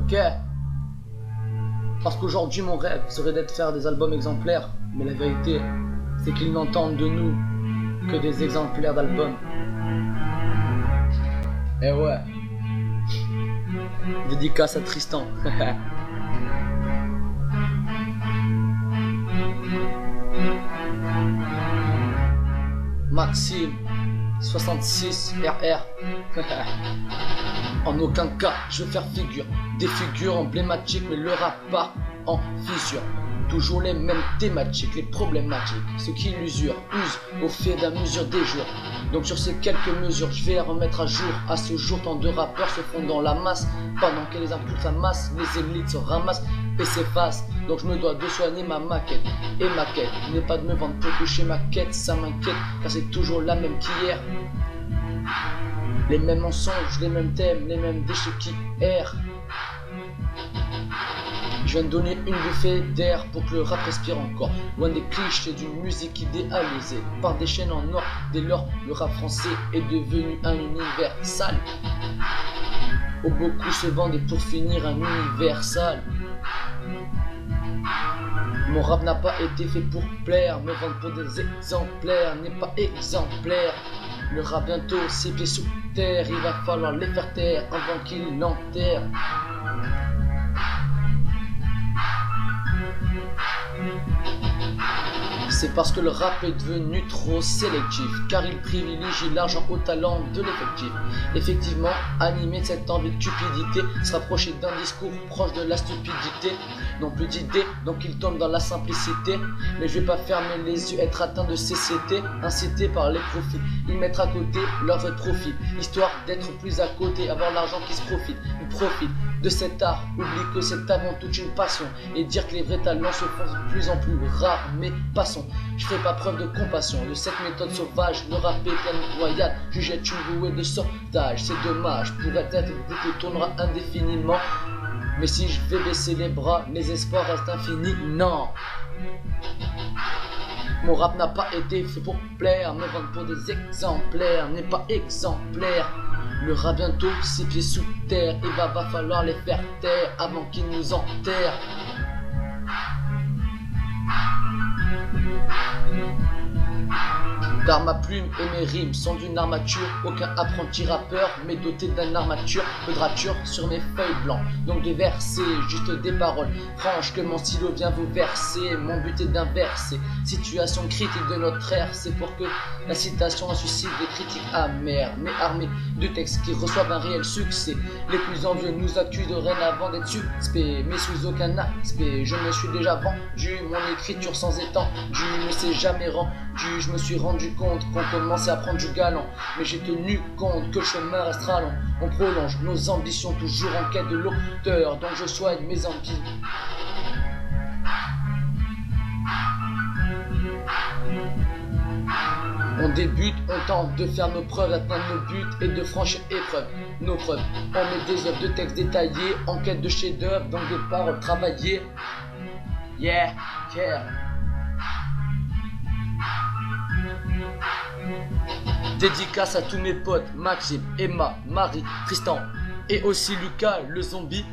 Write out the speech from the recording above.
ok? Parce qu'aujourd'hui mon rêve serait d'être faire des albums exemplaires, mais la vérité c'est qu'ils n'entendent de nous que des exemplaires d'albums. Eh ouais. Dédicace à Tristan. Maxime 66 RR. En aucun cas je veux faire figure, des figures emblématiques, mais le rap part en fissure. Toujours les mêmes thématiques, les problématiques, ce qui l'usure, use au fait d'un mesure des jours. Donc sur ces quelques mesures, je vais les remettre à jour. À ce jour, tant de rappeurs se font dans la masse, pendant que les impulses amassent, les élites se ramassent et s'effacent. Donc je me dois de soigner ma maquette. Et ma quête n'est pas de me vendre pour toucher ma quête, ça m'inquiète, car c'est toujours la même qu'hier. Les mêmes mensonges, les mêmes thèmes, les mêmes déchets qui errent. Je viens de donner une bouffée d'air pour que le rap respire encore. Loin des clichés d'une musique idéalisée par des chaînes en or. Dès lors, le rap français est devenu un univers sale, où beaucoup se vendent et pour finir un univers sale. Mon rap n'a pas été fait pour plaire, me vendre pour des exemplaires n'est pas exemplaire. Le rap bientôt, ses pieds sous terre, il va falloir les faire taire avant qu'il l'enterre. C'est parce que le rap est devenu trop sélectif, car il privilégie l'argent au talent de l'effectif. Effectivement, animé de cette envie de cupidité, se rapprocher d'un discours proche de la stupidité, non plus d'idées, donc il tombe dans la simplicité. Mais je vais pas fermer les yeux, être atteint de cécité, incité par les profits. Ils mettent à côté leur vrai profit, histoire d'être plus à côté, avoir l'argent qui se profite. Ils profitent de cet art, oublie que c'est avant tout une passion, et dire que les vrais talents se font de plus en plus rares, mais passons. Je ferai pas preuve de compassion de cette méthode sauvage, le rap est plein de noyade, je jette une bouée de sauvetage, c'est dommage, pourrait être une boucle tournera indéfiniment, mais si je vais baisser les bras, les espoirs restent infinis, non. Mon rap n'a pas été fait pour plaire, me vendre pour des exemplaires n'est pas exemplaire. Le rap bientôt, ses pieds sous terre, il va falloir les faire taire avant qu'ils nous enterrent. Car ma plume et mes rimes sont d'une armature, aucun apprenti rappeur mais doté d'une armature, peu de rature sur mes feuilles blancs. Donc des versets, juste des paroles franches que mon stylo vient vous verser. Mon but est d'inverser situation critique de notre ère, c'est pour que la citation suscite des critiques amères, mais armés de textes qui reçoivent un réel succès. Les plus envieux nous accusent dorénavant d'être suspects, mais sous aucun aspect. Je me suis déjà vendu, mon écriture sans étendue ne s'est jamais rendue. Je me suis rendu compte qu'on commençait à prendre du galant, mais j'ai tenu compte que le chemin restera long. On prolonge nos ambitions toujours en quête de l'auteur, donc je soigne mes ambitions. On débute, on tente de faire nos preuves, d'atteindre nos buts et de franchir épreuves. Nos preuves, on met des œuvres de textes détaillés, en quête de chefs-d'œuvre, donc des paroles travaillées. Yeah, yeah. Dédicace à tous mes potes, Maxime, Emma, Marie, Tristan et aussi Lucas, le zombie.